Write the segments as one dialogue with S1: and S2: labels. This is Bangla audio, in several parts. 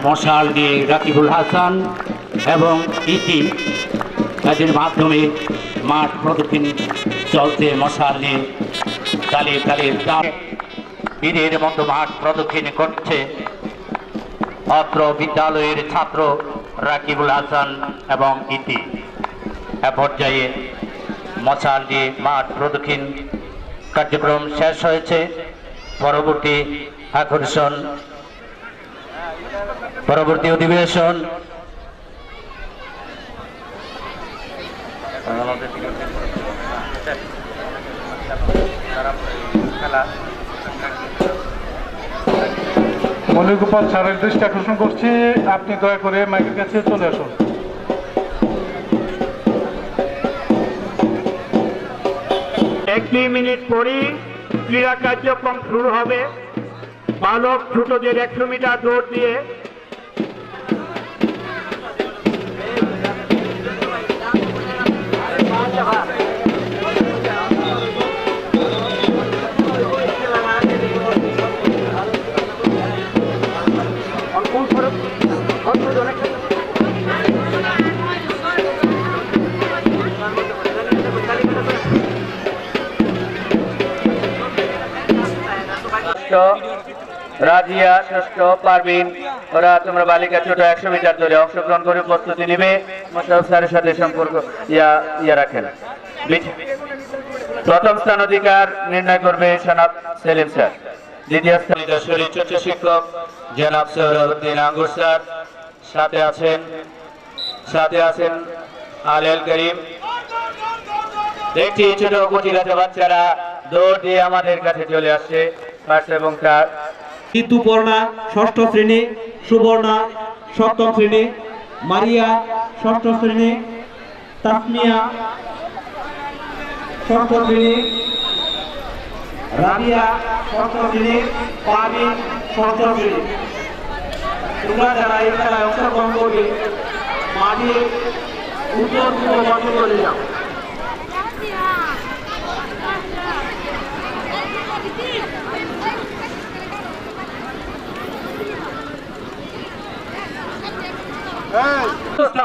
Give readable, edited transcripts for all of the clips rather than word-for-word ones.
S1: মশাল দিয়ে রাকিবুল হাসান এবং ইতি এদের মাধ্যমে মাঠ প্রদক্ষিণ চলছে। মশাল নিয়ে তালে তালে বীরের মতো মাঠ প্রদক্ষিণ করছে অত্র বিদ্যালয়ের ছাত্র রাকিবুল হাসান এবং ইতি। এ পর্যায়ে মশাল দিয়ে মাঠ প্রদক্ষিণ কার্যক্রম শেষ হয়েছে। পরবর্তী আকর্ষণ, পরবর্তী অধিবেশন
S2: মল্লিকোপাল স্যারের দৃষ্টি আকর্ষণ করছি, আপনি দয়া করে মাইকের কাছে চলে আসুন।
S3: একটি মিনিট পরই ক্রীড়া কার্যক্রম শুরু হবে। বালক ছোটদের 100 মিটার দৌড় দিয়ে
S1: রাজিয়া, ষষ্ঠ পারবিন, ওরা তোমরা বালিকা ছোট 100 মিটার দৌড়ে অংশগ্রহণ করে প্রস্তুতি নেবে। মোশাররফ স্যারের সাথে সম্পর্ক ইয়া রাখেন। প্রথম স্থান অধিকার নির্ণয় করবে সনাব সেলিম স্যার। দ্বিতীয় স্থান শরীর চর্চা শিক্ষক জনাব সৌরউদ্দিন আঙ্গুর স্যার। সাথে আছেন আলেল করিম। দেখছি ছোট কুচিলাতে বাচ্চারা দৌড় দিয়ে আমাদের কাছে চলে আসছে। এবং তার
S4: ঋতুপর্ণা ষষ্ঠ শ্রেণী, সুবর্ণা সপ্তম শ্রেণী, মারিয়া ষষ্ঠ শ্রেণী, তাসমিয়া ষষ্ঠ শ্রেণী, রাবিয়া ষষ্ঠ শ্রেণী, পারভিন ষষ্ঠ শ্রেণী। তোমরা যারা এই খেলায় অংশগ্রহণ করবে মাঠে উত্তর পূর্ব পাশে চলে যাও।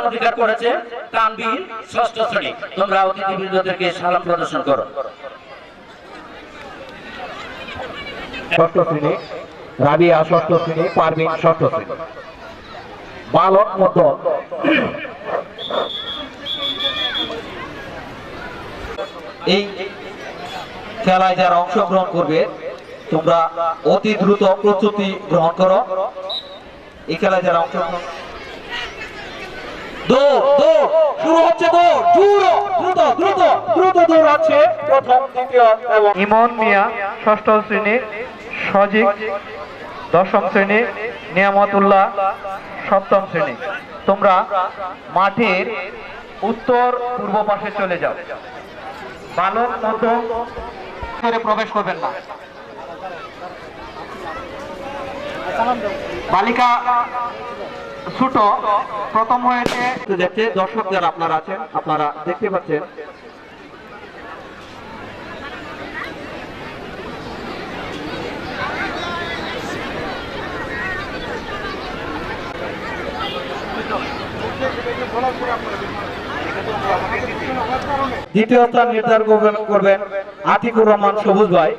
S1: অধিকার করেছে তানভীর ষষ্ঠ শ্রেণী। তোমরা অতিথিবৃন্দদেরকে সালাম প্রদর্শন করো।
S4: ষষ্ঠ শ্রেণী, রাবিয়া ষষ্ঠ শ্রেণী, পারভিন ষষ্ঠ শ্রেণী। বালক মধ্য এই খেলায় যারা অংশগ্রহণ করবে তোমরা অতি দ্রুত প্রস্তুতি গ্রহণ করো। এই খেলায় যারা অংশগ্রহণ শুরু হচ্ছে, দ্রুত দৌড় হচ্ছে। প্রথম, দ্বিতীয় এবং
S2: ইমন মিয়া ষষ্ঠ শ্রেণী, সজিক দশম শ্রেণী, নিয়ামতুল্লাহ সপ্তম শ্রেণী। তোমরা মাঠের উত্তর পূর্ব পাশে চলে যাও। বালক মধ্য প্রবেশ করবেন না। বালিকা ছোট প্রথম হয়েছে।
S4: দর্শক যারা আপনারা আছেন, আপনারা দেখতে পাচ্ছেন দ্বিতীয় স্থান নির্ধারণ করবেন আতিকুর রহমান সবুজ ভাই,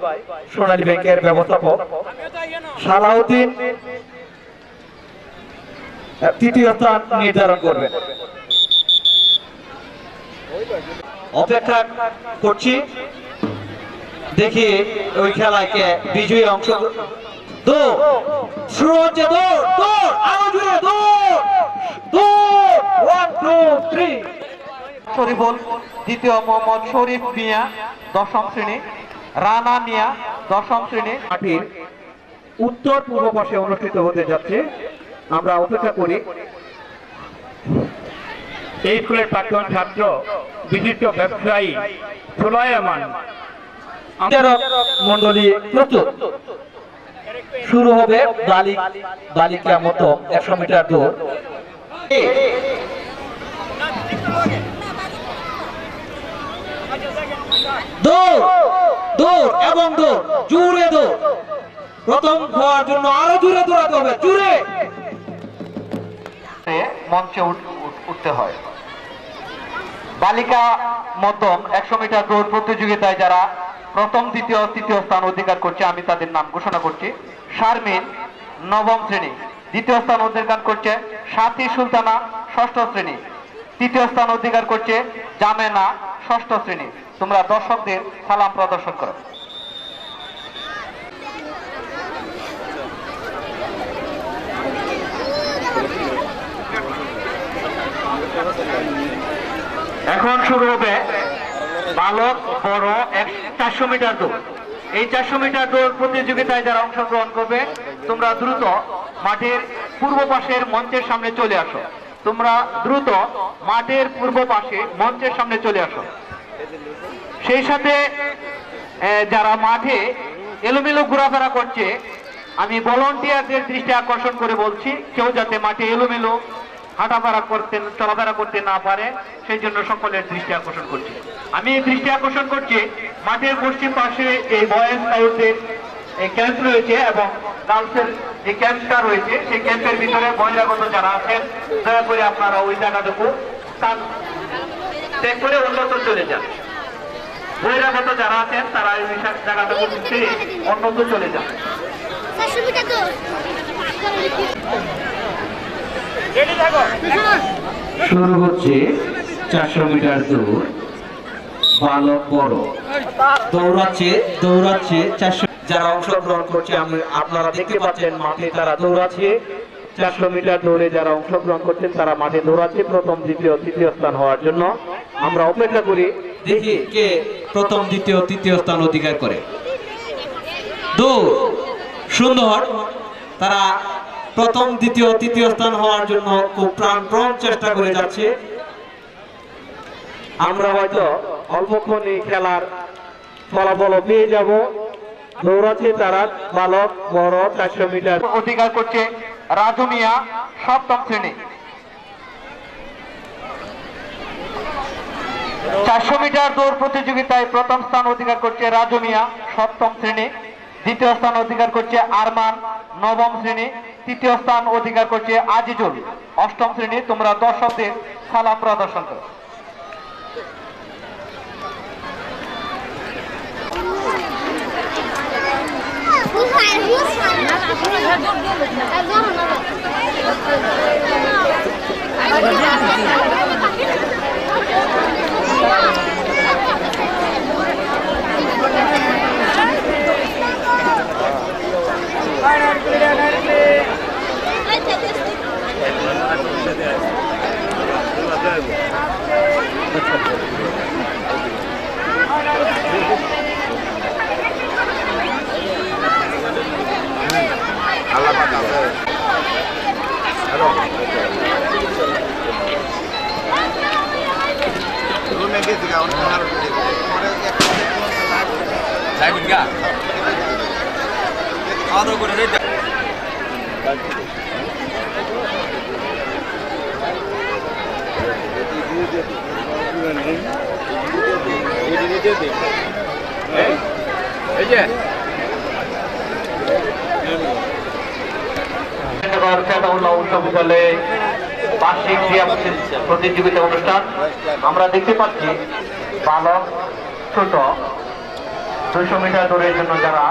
S4: সোনালী ব্যাংকের ব্যবস্থাপক। সালাউদ্দিন তৃতীয় স্থান নির্ধারণ করবেন। অপেক্ষা করছি, দেখি ওই খেলায় কে বিজয়ী অংশ। শুরু হচ্ছে, শরীফুল দ্বিতীয়, মোহাম্মদ শরীফ মিয়া দশম শ্রেণী, রানা মিয়া দশম শ্রেণী। মাঠের উত্তর পূর্ব পাশে অনুষ্ঠিত হতে যাচ্ছে। আমরা অপেক্ষা করি।
S3: এই স্কুলের প্রাক্তন ছাত্র বিশিষ্ট ব্যবসায়ী সুলাইমান
S4: মন্ডলী প্রস্তুত। শুরু হবে বালিকা মতো 100 মিটার দৌড়। দৌড় এবং দৌড়, জোরে দৌড়। প্রথম হওয়ার জন্য আরো জোরে দৌড়াতে হবে, জোরে। মঞ্চে উঠতে হয়। বালিকা মধ্যম 100 মিটার দৌড় প্রতিযোগিতায় যারা প্রথম দ্বিতীয় তৃতীয় স্থান অধিকার করছে আমি তাদের নাম ঘোষণা করছি। শারমিন নবম শ্রেণী, দ্বিতীয় স্থান অধিকার করছে সাথী সুলতানা ষষ্ঠ শ্রেণী, তৃতীয় স্থান অধিকার করছে জামেনা ষষ্ঠ শ্রেণী। তোমরা দর্শকদের সালাম প্রদর্শন করো।
S3: এখন শুরু হবে বালক বড় 400 মিটার দৌড়। এই 400 মিটার দৌড় প্রতিযোগিতায় যারা অংশগ্রহণ করবে তোমরা দ্রুত মাঠের পূর্ব পাশের মঞ্চের সামনে চলে আসো। তোমরা দ্রুত মাঠের পূর্ব পাশে মঞ্চের সামনে চলে আসো। সেই সাথে যারা মাঠে এলোমেলো ঘোরাফেরা করছে আমি ভলান্টিয়ারদের দৃষ্টি আকর্ষণ করে বলছি, কেউ যাতে মাঠে এলোমেলো চলাফেরা করতে না পারে সেই জন্য সকলের দৃষ্টি আকর্ষণ করছি। আমি দৃষ্টি আকর্ষণ করছি মাঠের পশ্চিম পাশে এই বয়েজ স্কাউটদের এই ক্যাম্প রয়েছে এবং গার্লসের যে ক্যাম্পটা রয়েছে সেই ক্যাম্পের ভিতরে বহিরাগত যারা আছেন দয়া করে আপনারা ওই জায়গাটুকু স্থান ত্যাগ করে অন্যত্র চলে যান। বহিরাগত যারা আছেন তারা এই জায়গাটুকু ছেড়ে অন্যত্র চলে যান।
S1: শুরু হচ্ছে 400 মিটার দৌড়। বালক বড়
S4: দৌড়াচ্ছে 400 যারা অংশগ্রহণ করছে আপনারা দেখতে পাচ্ছেন মাঠে তারা দৌড়াচ্ছে।
S1: 400 মিটার দৌড়ে যারা অংশগ্রহণ করছেন তারা মাঠে দৌড়াচ্ছে প্রথম দ্বিতীয় তৃতীয় স্থান হওয়ার জন্য। আমরা অপেক্ষা করি
S4: দেখি কে প্রথম দ্বিতীয় তৃতীয় স্থান অধিকার করে। দৌড় সুন্দর, তারা প্রথম দ্বিতীয় তৃতীয় স্থান হওয়ার জন্য খুব প্রাণপণ চেষ্টা করে যাচ্ছে।
S1: আমরা হয়তো অল্পক্ষণই খেলার ফলাফল পেয়ে যাব। দৌড়াচ্ছে তারা বালক বড় 400 মিটার
S4: অধিকার করছে রাজু মিয়া সপ্তম শ্রেণী। 400 মিটার দৌড় প্রতিযোগিতায় প্রথম স্থান অধিকার করছে রাজু মিয়া সপ্তম শ্রেণী, দ্বিতীয় স্থান অধিকার করছে আরমান নবম শ্রেণী, তৃতীয় স্থান অধিকার করছে আজিজুল অষ্টম শ্রেণী। তোমরা দর্শকদের সালাম প্রদর্শন করো। বার্ষিক ক্রীড়া প্রতিযোগিতা অনুষ্ঠান আমরা দেখতে পাচ্ছি বালক ছোট 200 মিটার দৌড়ের জন্য যারা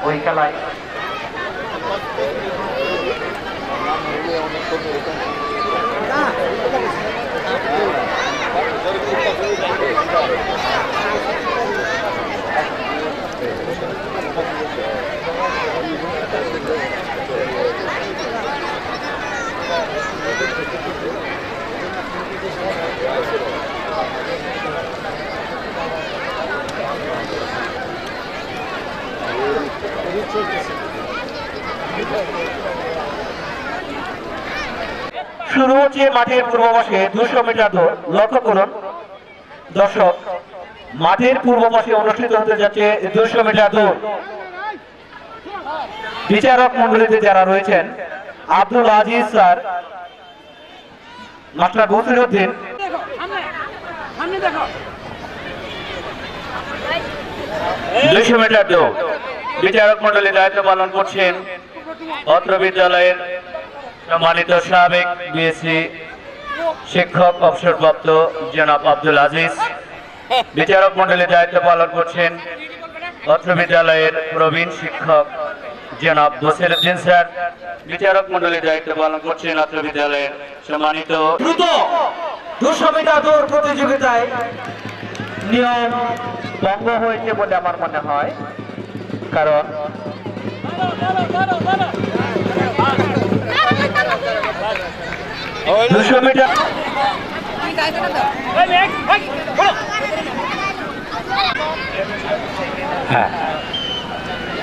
S4: ওই খেলায়
S1: শুরু হচ্ছে মাঠের পূর্ব পাশে 200 মিটার দৌড়। লক্ষ্য করুন দর্শক, মাঠের পূর্ব পাশে অনুষ্ঠিত হতে যাচ্ছে 200 মিটার দৌড়। বিচারক মন্ডলীতে যারা রয়েছেন আব্দুল আজিজ স্যার, মাস্টার বসিরউদ্দিন, দুইশো মিটার দৌড় বিচারক মন্ডলী দায়িত্ব পালন করছেন অত্র বিদ্যালয়ের সম্মানিত সাবেক বিএসসি শিক্ষক অবসরপ্রাপ্ত জনাব আব্দুল আজিজ। বিচারক মণ্ডলীর দায়িত্ব পালন করছেন অত্র বিদ্যালয়ের প্রবীণ শিক্ষক জনাব বসিরউদ্দিন স্যার। বিচারক মণ্ডলীর দায়িত্ব পালন করছেন অত্র বিদ্যালয়ের সম্মানিত। দ্রুত 200 মিটার দৌড় প্রতিযোগিতায় নিয়ম ভঙ্গ হয়েছে বলে আমার মনে হয়, কারণ দুশো মিটার হ্যাঁ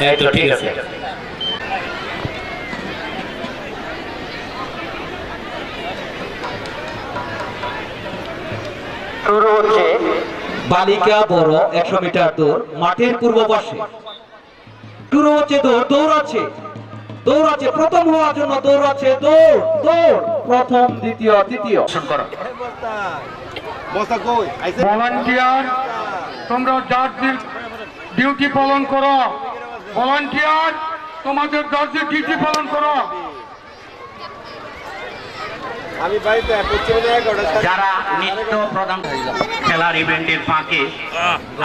S1: এই তো ঠিক আছে। শুরু হচ্ছে বালিকা বড় 100 মিটার দৌড় মাঠের পূর্ব পাশে। শুরু হচ্ছে দৌড়াচ্ছে প্রথম হওয়ার জন্য দৌড়াচ্ছে দৌড় প্রথম দ্বিতীয় তৃতীয়।
S2: ভলান্টিয়ার তোমরা জার্সির ডিউটি পালন করো। ভলান্টিয়ার তোমাদের জার্সির ডিউটি পালন করো।
S5: যারা নৃত্য প্রদান খেলার ইভেন্টের ফাঁকে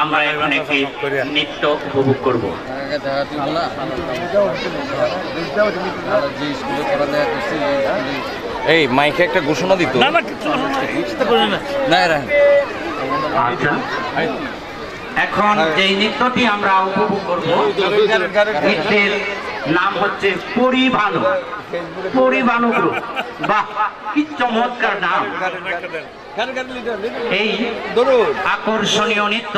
S5: আমরা এখন একটি নৃত্য উপভোগ করব।
S6: এই মাইকে একটা ঘোষণা দিত
S5: আচ্ছা, এখন যে নৃত্যটি আমরা উপভোগ করব নৃত্যের নাম হচ্ছে পরিবানু গ্রুপ। বাহ, কি চমৎকার নাম! এই আকর্ষণীয় নৃত্য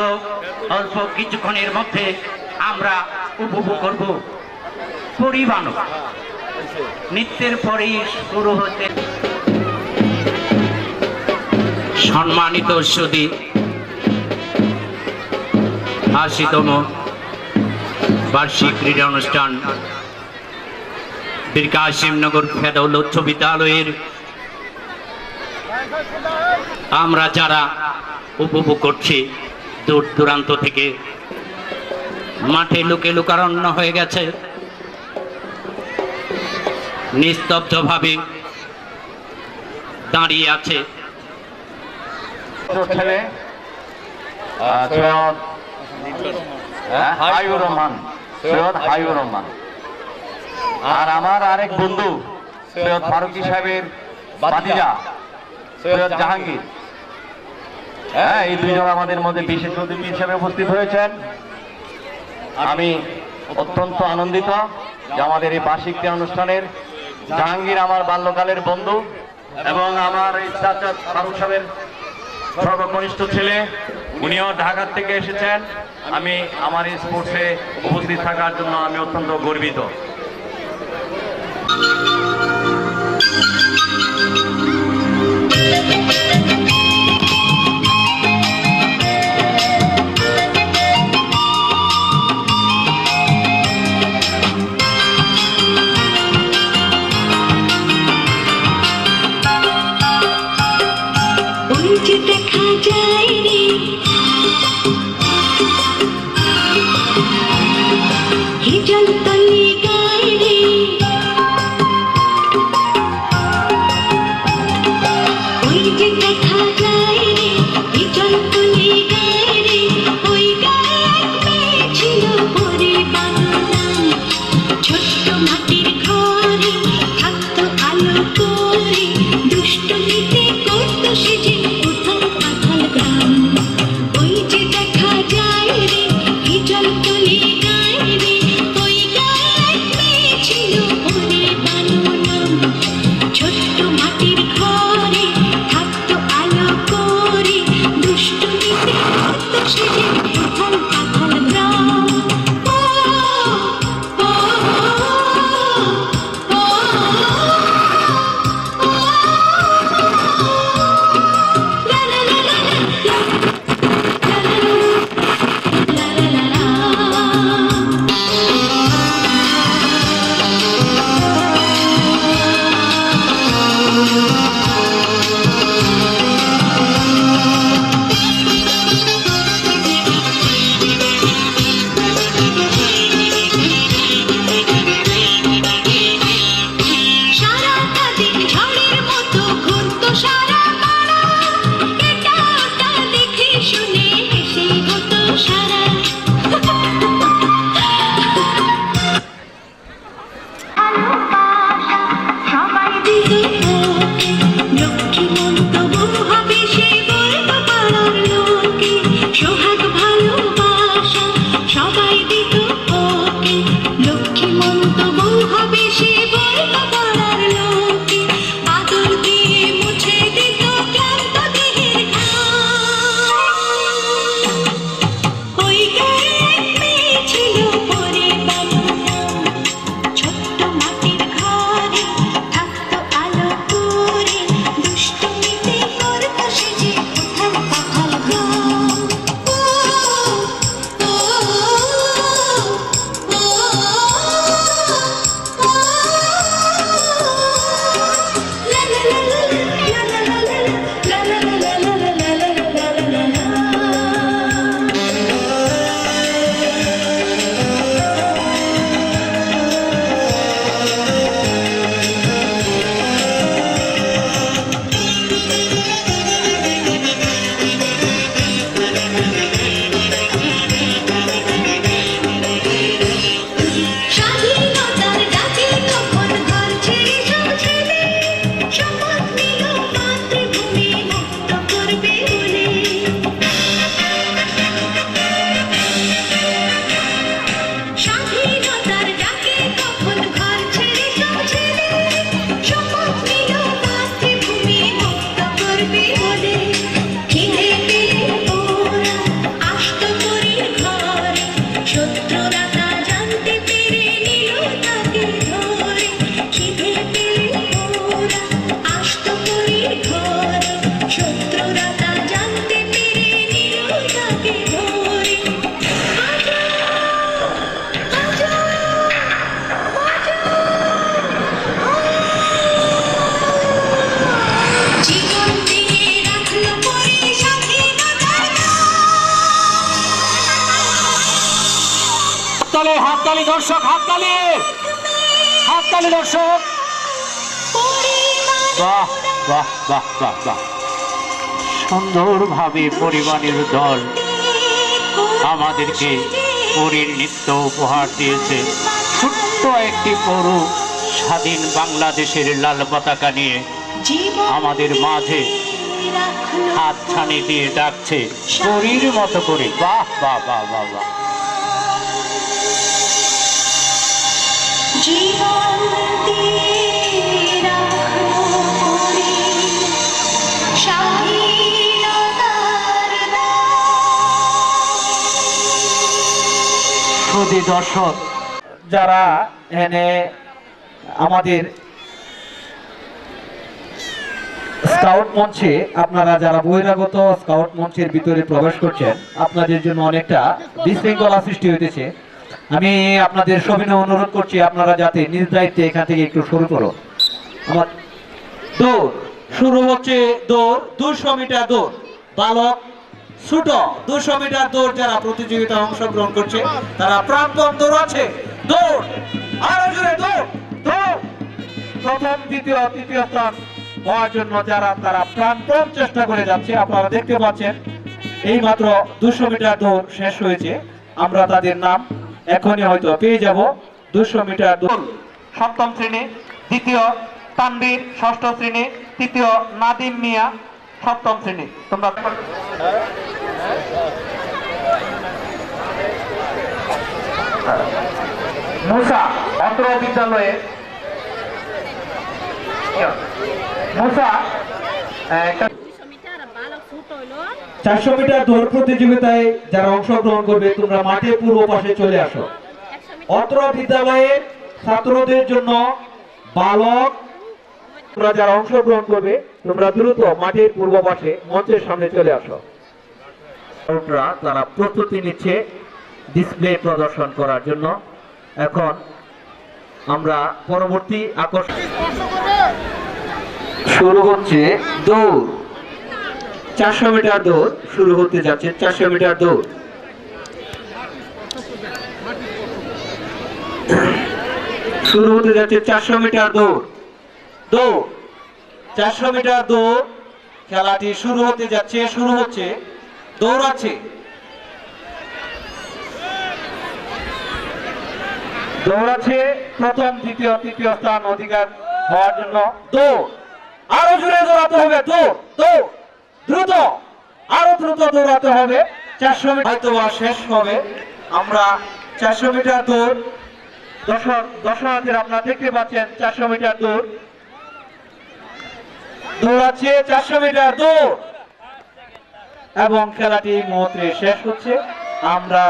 S5: অল্প কিছুক্ষণের মধ্যে আমরা উপভোগ করব। পরিবানু নৃত্যের পরেই শুরু হতে সম্মানিত সুধী ৮০তম বার্ষিক ক্রীড়া অনুষ্ঠান বীর কাসিমনগর ফেডারেল উচ্চ বিদ্যালয়ের আমরা যারা উপভোগ করছি দূর দূরান্ত থেকে, মাঠে লোকে লোকারণ্য হয়ে গেছে। নিস্তব্ধভাবে দাঁড়িয়ে আছে
S1: ছেলে সৈয়দ হাবিবুর রহমান, আর আমার আরেক বন্ধু সৈয়দ ফারুকী সাহেবের ভাতিজা সৈয়দ জাহাঙ্গীর। হ্যাঁ, এই দুইজন আমাদের মধ্যে বিশেষ অতিথি হিসেবে উপস্থিত হয়েছেন। আমি অত্যন্ত আনন্দিত যে আমাদের এই বার্ষিক ক্রীড়া অনুষ্ঠানের জাহাঙ্গীর আমার বাল্যকালের বন্ধু এবং আমার এই চাচা ফারুক সাহেবের সর্বকনিষ্ঠ ছেলে। উনিও ঢাকা থেকে এসেছেন। আমি আমার এই স্পোর্টসে উপস্থিত থাকার জন্য আমি অত্যন্ত গর্বিত।
S7: দেখা যায় রে হিজল তলি গায় রে, ওই যে দেখা যায় রে হিজল তলি গায় রে, ওই গায়ে ছিল পরিবান, ছোট্ট মাটির ঘরে থাকতো আলো করে, দুষ্টমিতে করতো সে যে ওই যে দেখা যায় রে হিজল তলি গায় রে, ওই গায়ে ছিল পরিবান, ছোট্ট মাটির ঘরে থাকতো আলো করে, দুষ্টমিতে করতো সে যে উথাল পাথাল গ্রাম। শপথ নিল মাতৃভূমি মুক্ত করবে বলে। স্বাধীনতার ডাকে তখন ঘর ছেড়ে সব ছেলে শপথ নিল মাতৃভূমি মুক্ত করবে বলে। খিদে পেলে ওরা আসতো পরীর ঘরে, শত্রুরা তা জানতে পেরে নিল তাকে ধরে। খিদে পেলে ওরা আসতো পরীর ঘরে, শত্রুরা তা জানতে পেরে নিল তাকে ধরে। জীবন দিয়ে রাখলো পরে স্বাধীনতার
S3: হাততালি, হাততালি দর্শক, হাততালি, হাততালি দর্শক। বাহ বাহ বাহ বাহ বাহ, সুন্দরভাবে পরিবারের দল আমাদেরকে পরীর নৃত্য উপহার দিয়েছে। ছোট্ট একটি পৌর স্বাধীন বাংলাদেশের লাল পতাকা নিয়ে আমাদের মাঝে হাত ছানি দিয়ে ডাকছে পরীর মতো করে। বাহ বাহ বাহ বাহ বাহ।
S7: জীবন দিয়ে রাখলো পরে স্বাধীনতার
S4: সুধী দর্শক, যারা এনে আমাদের স্কাউট মঞ্চে, আপনারা যারা বহিরাগত স্কাউট মঞ্চের ভিতরে প্রবেশ করছেন, আপনাদের জন্য অনেকটা বিশৃঙ্খলা সৃষ্টি হইতেছে। আমি আপনাদের সবিনয় অনুরোধ করছি আপনারা যাতে নিজ দায়িত্বে এখান থেকে একটু শুরু করো। আমার দৌড় শুরু হচ্ছে, দৌড় 200 মিটার দৌড়, বালক ছোট 200 মিটার দৌড় যারা প্রতিযোগিতায় অংশগ্রহণ করছে তারা প্রাণপণ দৌড়াচ্ছে। দৌড়, আরো জোরে দৌড়, দৌড়। প্রথম, দ্বিতীয়, তৃতীয় স্থান হওয়ার জন্য যারা তারা প্রাণপণ চেষ্টা করে যাচ্ছে। আপনারা দেখতে পাচ্ছেন এই মাত্র 200 মিটার দৌড় শেষ হয়েছে। আমরা তাদের নাম এখনই হয়তো পেয়ে যাব। 200 মিটার দৌড় সপ্তম শ্রেণী, দ্বিতীয় তানভীর ষষ্ঠ শ্রেণী, তৃতীয় নাদিম মিয়া সপ্তম শ্রেণী। তোমরা মুসা অত্র বিদ্যালয়ে মুসা 400 মিটার দৌড় প্রতিযোগিতায় যারা অংশগ্রহণ করবে তোমরা মাঠের পূর্ব পাশে চলে আসো। অত্র বিদ্যালয়ের ছাত্রদের জন্য বালক তোমরা যারা অংশগ্রহণ করবে তোমরা দ্রুত মাঠের পূর্ব পাশে মঞ্চের সামনে চলে আসো। তারা প্রস্তুতি নিচ্ছে ডিসপ্লে প্রদর্শন করার জন্য। এখন আমরা পরবর্তী আকর্ষণ শুরু হচ্ছে। দৌড় 400 মিটার দৌড় শুরু হতে যাচ্ছে। 400 মিটার দৌড় শুরু হতে যাচ্ছে। 400 মিটার দৌড়, দৌড় 400 মিটার দৌড় খেলাটি শুরু হতে যাচ্ছে, শুরু হচ্ছে। দৌড়াচ্ছে, দৌড়াচ্ছে প্রথম, দ্বিতীয়, তৃতীয় স্থান অধিকার হওয়ার জন্য। দৌড়, আরো জোরে দৌড়াতে হবে। দৌড়, দৌড়, দ্রুত, আরো দ্রুত দৌড়াতে হবে। 400 মিটার হয়তো শেষ হবে। আমরা 400 মিটার দৌড় দর্শনার্থীর আপনারা দেখতে পাচ্ছেন 400 মিটার দৌড় দৌড়াচ্ছে। 400 মিটার দৌড় এবং খেলাটি এই মুহূর্তে শেষ হচ্ছে। আমরা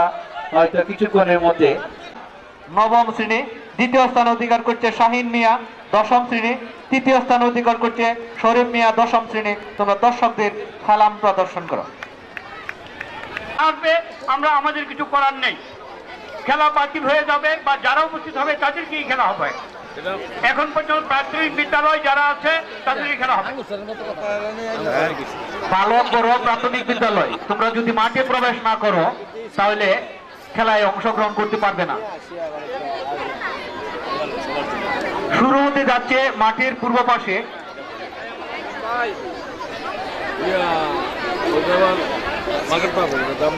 S4: হয়তো কিছুক্ষণের মধ্যে নবম শ্রেণী, দ্বিতীয় স্থান অধিকার করছে শাহিন মিয়া 10ম শ্রেণী, তৃতীয় স্থান অধিকার করছে শরীফ মিয়া 10ম শ্রেণী। তোমরা দর্শকদের সালাম প্রদর্শন করো।
S3: আসবে, আমরা আমাদের কিছু করার নেই, খেলা বাতিল হয়ে যাবে বা যারা উপস্থিত হবে তাদেরকেই খেলা হবে। এখন পর্যন্ত প্রাথমিক বিদ্যালয় যারা আছে তাদেরই খেলা হবে।
S4: বালক বড় প্রাথমিক বিদ্যালয়, তোমরা যদি মাঠে প্রবেশ না করো তাহলে খেলায় অংশগ্রহণ করতে পারবে না। শুরু হতে যাচ্ছে মাঠের পূর্ব পাশে।
S6: দাম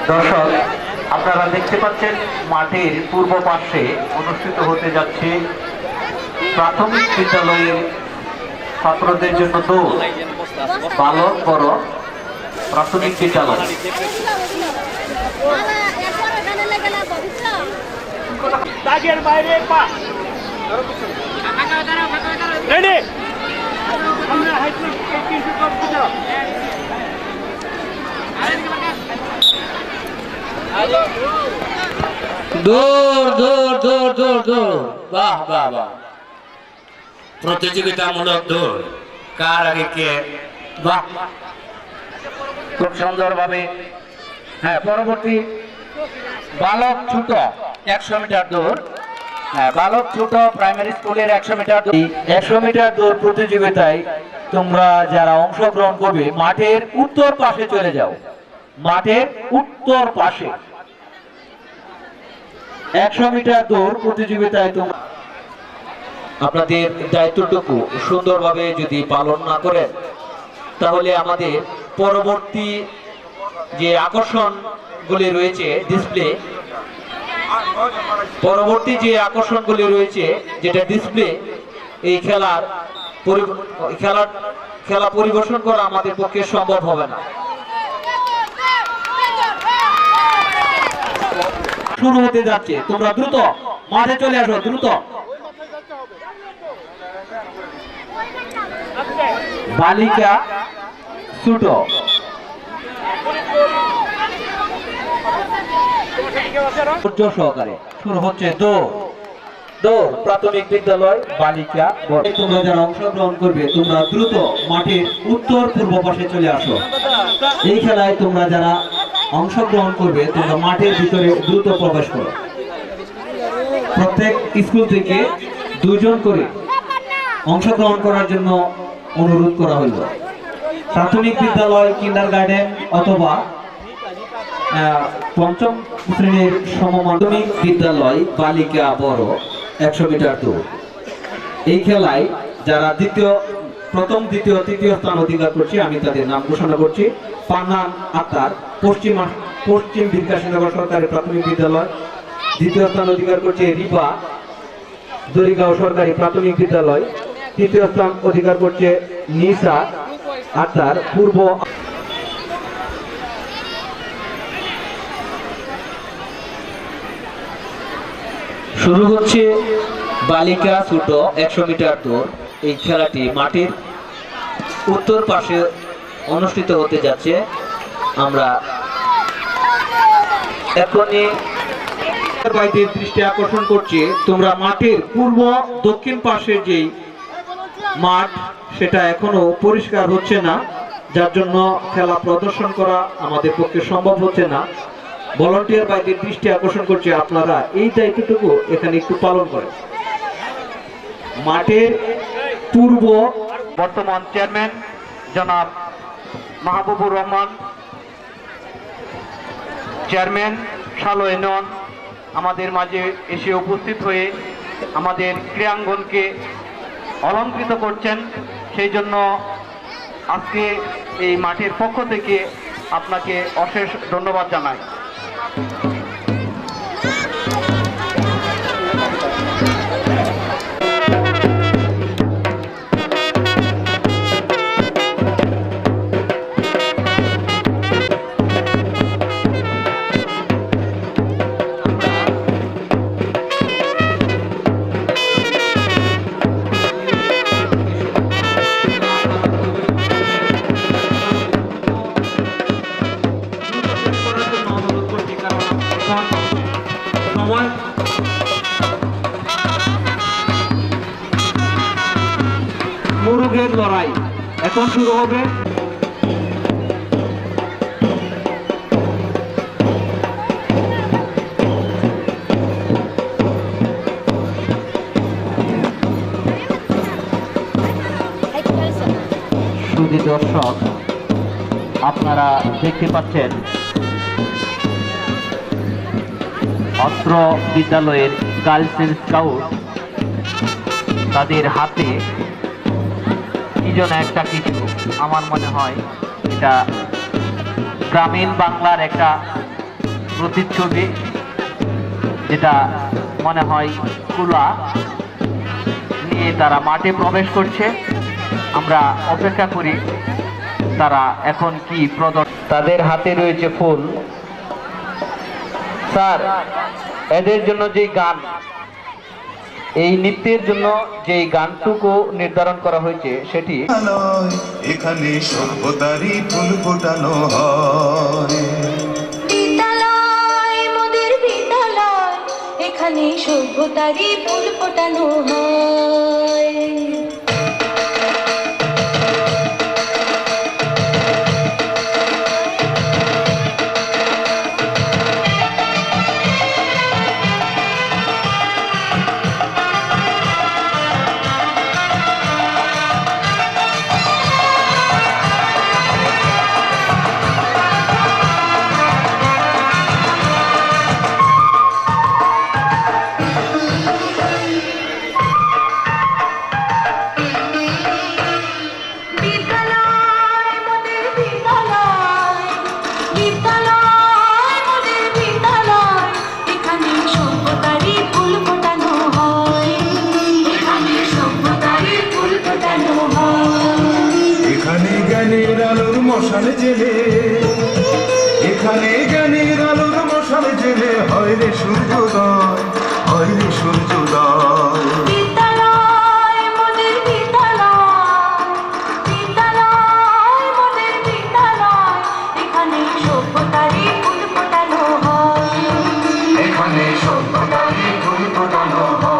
S3: দর্শক, আপনারা দেখতে পাচ্ছেন মাঠের পূর্ব পাশে অনুষ্ঠিত হতে যাচ্ছে প্রাথমিক বিদ্যালয়ের ছাত্রদের জন্য দৌড়, বালক বড় প্রাথমিক বিদ্যালয়।
S5: দৌড় দৌড় দৌড় দৌড় দৌড়, বাহ বাহ বাহ, প্রতিযোগিতামূলক দৌড়, কার আগে কে, বাহ, খুব সুন্দরভাবে। হ্যাঁ, পরবর্তী বালক ছোট 100 মিটার দৌড়। হ্যাঁ, বালক ছোট প্রাইমারি স্কুলের 100 মিটার দৌড়। 100 মিটার দৌড় প্রতিযোগিতায় তোমরা যারা অংশগ্রহণ করবে মাঠের উত্তর পাশে চলে যাও, মাঠের উত্তর পাশে। 100 মিটার দৌড় প্রতিযোগিতায় তোমরা আপনাদের দায়িত্বটুকু সুন্দরভাবে যদি পালন না করেন, তাহলে আমাদের পরবর্তী যে আকর্ষণগুলি রয়েছে ডিসপ্লে, পরবর্তী যে আকর্ষণগুলি রয়েছে যেটা ডিসপ্লে, এই খেলা পরিবেশন করা আমাদের পক্ষে সম্ভব হবে না। শুরু হতে যাচ্ছে, তোমরা দ্রুত মাঠে চলে আসো, দ্রুত। বালিকা ছোট সহকারে শুরু হচ্ছে দৌড়, দৌড় প্রাথমিক বিদ্যালয় বালিকা। তোমরা যারা অংশগ্রহণ করবে তোমরা দ্রুত মাঠের উত্তর পূর্ব পাশে চলে আসো। এই খেলায় তোমরা যারা অংশগ্রহণ করবে তোমরা মাঠের ভিতরে দ্রুত প্রবেশ করো। প্রত্যেক স্কুল থেকে 2 জন করে অংশগ্রহণ করার জন্য অনুরোধ করা হইল। প্রাথমিক বিদ্যালয়, কিন্ডারগার্টেন অথবা 5ম শ্রেণীর সমমাধ্যমিক বিদ্যালয় বালিকা বড় 100 মিটার দৌড়। এই খেলায় যারা প্রথম, দ্বিতীয়, তৃতীয় স্থান অধিকার করছে আমি তাদের নাম ঘোষণা করছি। পানান আক্তার পশ্চিম বিকাশনগর সরকারি প্রাথমিক বিদ্যালয়। দ্বিতীয় স্থান অধিকার করছে রিপা দড়িগাঁও সরকারি প্রাথমিক বিদ্যালয়। তৃতীয় স্থান অধিকার করছে নিসা আক্তার পূর্ব। শুরু হচ্ছে বালিকা ছোট 100 মিটার দৌড়। এই খেলাটি মাঠের উত্তর পাশে অনুষ্ঠিত হতে যাচ্ছে। আমরা এখনই বাইরের দৃষ্টি আকর্ষণ করছি, তোমরা মাঠের পূর্ব দক্ষিণ পাশের যেই মাঠ সেটা এখনো পরিষ্কার হচ্ছে না, যার জন্য খেলা প্রদর্শন করা আমাদের পক্ষে সম্ভব হচ্ছে না। ভলান্টিয়ার বাইরের দৃষ্টি আকর্ষণ করছে, আপনারা এই দায়িত্বটুকু এখানে একটু পালন করেন। মাঠের পূর্ব
S3: বর্তমান চেয়ারম্যান জনাব মাহবুবুর রহমান, চেয়ারম্যান শালো ইউনিয়ন আমাদের মাঝে এসে উপস্থিত হয়ে আমাদের ক্রীড়াঙ্গনকে অলঙ্কৃত করছেন। সেই জন্য আজকে এই মাঠের পক্ষ থেকে আপনাকে অশেষ ধন্যবাদ জানাই। মুরুগের লড়াই এখন শুরু হবে। সুধী দর্শক, আপনারা দেখতে পাচ্ছেন অত্র বিদ্যালয়ের গার্লস স্কাউট তাদের হাতে কি যেন একটা কিছু, আমার মনে হয় এটা গ্রামীণ বাংলার একটা প্রতিচ্ছবি, যেটা মনে হয় কুলা নিয়ে তারা মাঠে প্রবেশ করছে। আমরা অপেক্ষা করি তারা এখন কি তাদের হাতে রয়েছে ফুল। স্যার, এদের জন্য যে গান, এই নৃত্যের জন্য যে গানটুকু নির্ধারণ করা হয়েছে সেটি
S8: এখানে সভ্যতারই ফুল ফোটানো হয়।
S7: বিদ্যালয় মোদের বিদ্যালয়, এখানে সভ্যতারই ফুল ফোটানো হয়।
S8: এখানে জ্ঞানের আলোর মশাল জেলে, এখানে জ্ঞানের আলোর মশাল জেলে হয় রে সূর্যোদয়, হয় রে সূর্যোদয়।
S7: বিদ্যালয় মোদের বিদ্যালয়, বিদ্যালয় মোদের বিদ্যালয়, এখানে সভ্যতারই ফুল ফোটানো হয়।
S8: এখানে সভ্যতারই ফুল ফোটানো হয়।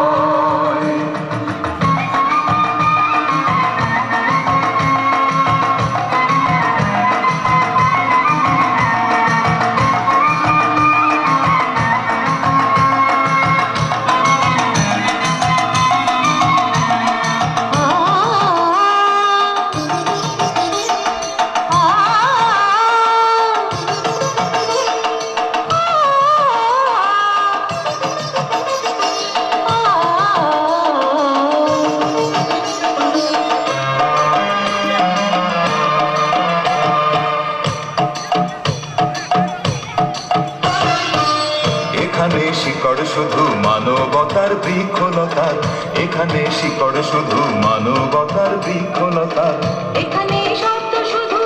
S8: এখানে শিকড় শুধু মানবতার বৃক্ষলতার, এখানে শিকড় শুধু মানবতার বৃক্ষলতার।
S7: এখানে শব্দ শুধু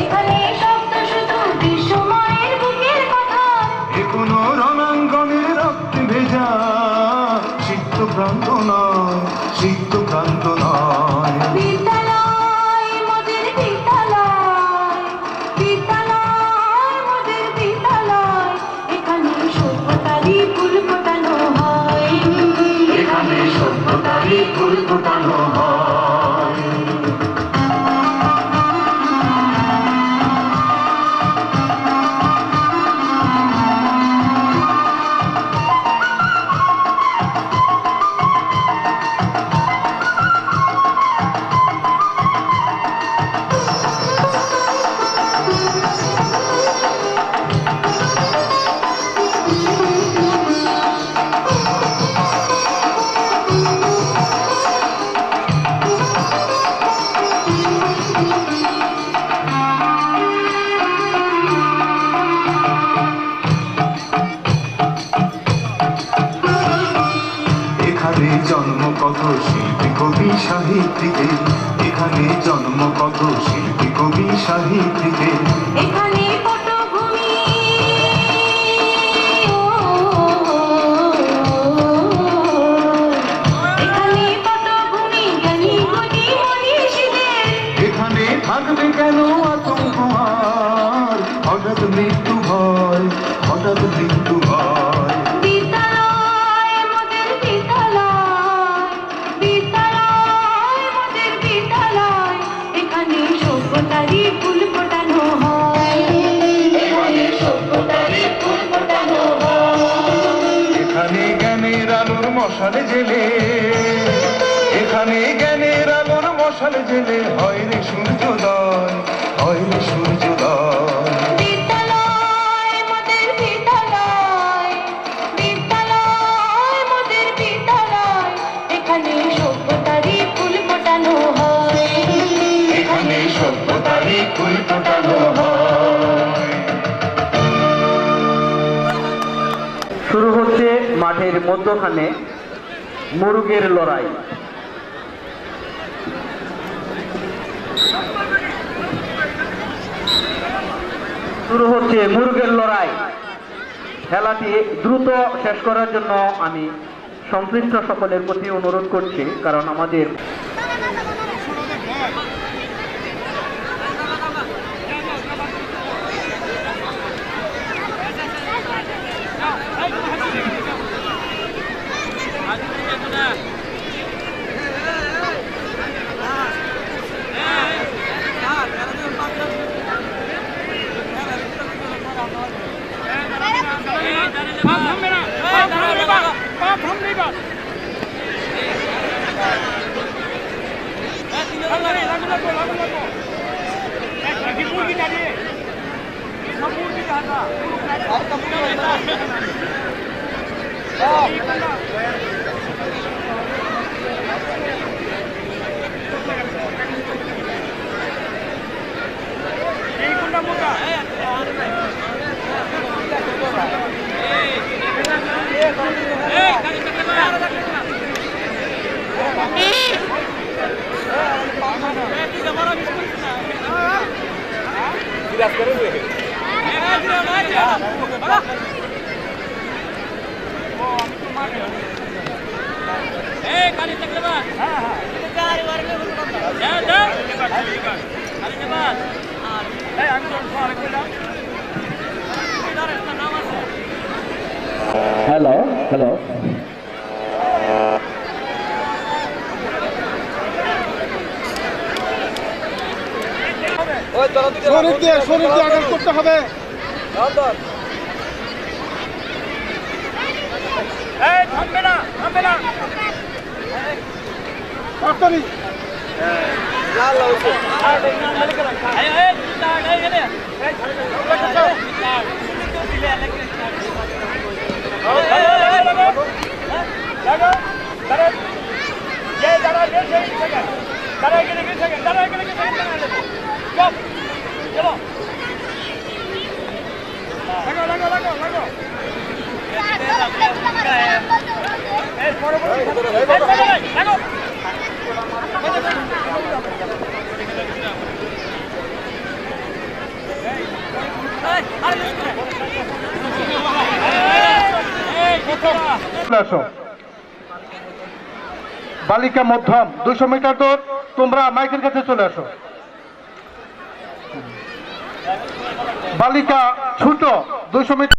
S7: এখানে শব্দ শুধু বিশ্বময়ের বুকের কথা।
S8: এ কোনো রণাঙ্গনের রক্তে ভেজা সিক্তক্রান্ত নয়, সিক্তক্রান্ত নয়।
S7: বিদ্যালয় মোদের বিদ্যালয়, বিদ্যালয় মোদের বিদ্যালয়, এখানে সভ্যতারই ফুল ফোটানো হয়।
S8: এখানে সভ্যতারই ফুল ফোটানো হয়। এখানে জন্ম কত শিল্পী কবি সাহিত্যিকের, এখানে জন্ম কত শিল্পী কবি সাহিত্যিকের।
S7: এখানে পটভূমি এখানে পটভূমি জ্ঞানী গুণী মনীষীদের।
S8: এখানে থাকবে কেন আতঙ্ক আর, হঠাৎ মৃত্যু ভয়, হঠাৎ মৃত্যু ভয়।
S7: বিদ্যালয় মোদের বিদ্যালয়, বিদ্যালয় মোদের বিদ্যালয়, এখানে সভ্যতারই ফুল ফোটানো হয়। এখানে সভ্যতারই ফুল ফোটানো হয়।
S8: এখানে জ্ঞানের আলোর মশালে জেলে, এখানে জ্ঞানের আলোর মশালে জেলে হয় রে সূর্যোদয়, হয় রে সূর্যোদয়।
S7: বিদ্যালয় মোদের বিদ্যালয়, বিদ্যালয় মোদের বিদ্যালয়, এখানে সভ্যতারই ফুল ফোটানো হয়।
S3: মধ্যখানে মুরগের লড়াই। শুরু হচ্ছে মুরগের লড়াই। খেলাটি দ্রুত শেষ করার জন্য আমি সংশ্লিষ্ট সকলের প্রতি অনুরোধ করছি, কারণ আমাদের
S5: হ্যালো হ্যালো
S2: শরীর দিয়ে আঘাত করতে হবে। তাড়াতাড়ি। আসো। বালিকা মধ্যম 200 মিটার দৌড়, তোমরা মাইকের কাছে চলে আসো। বালিকা ছোট 200 মিটার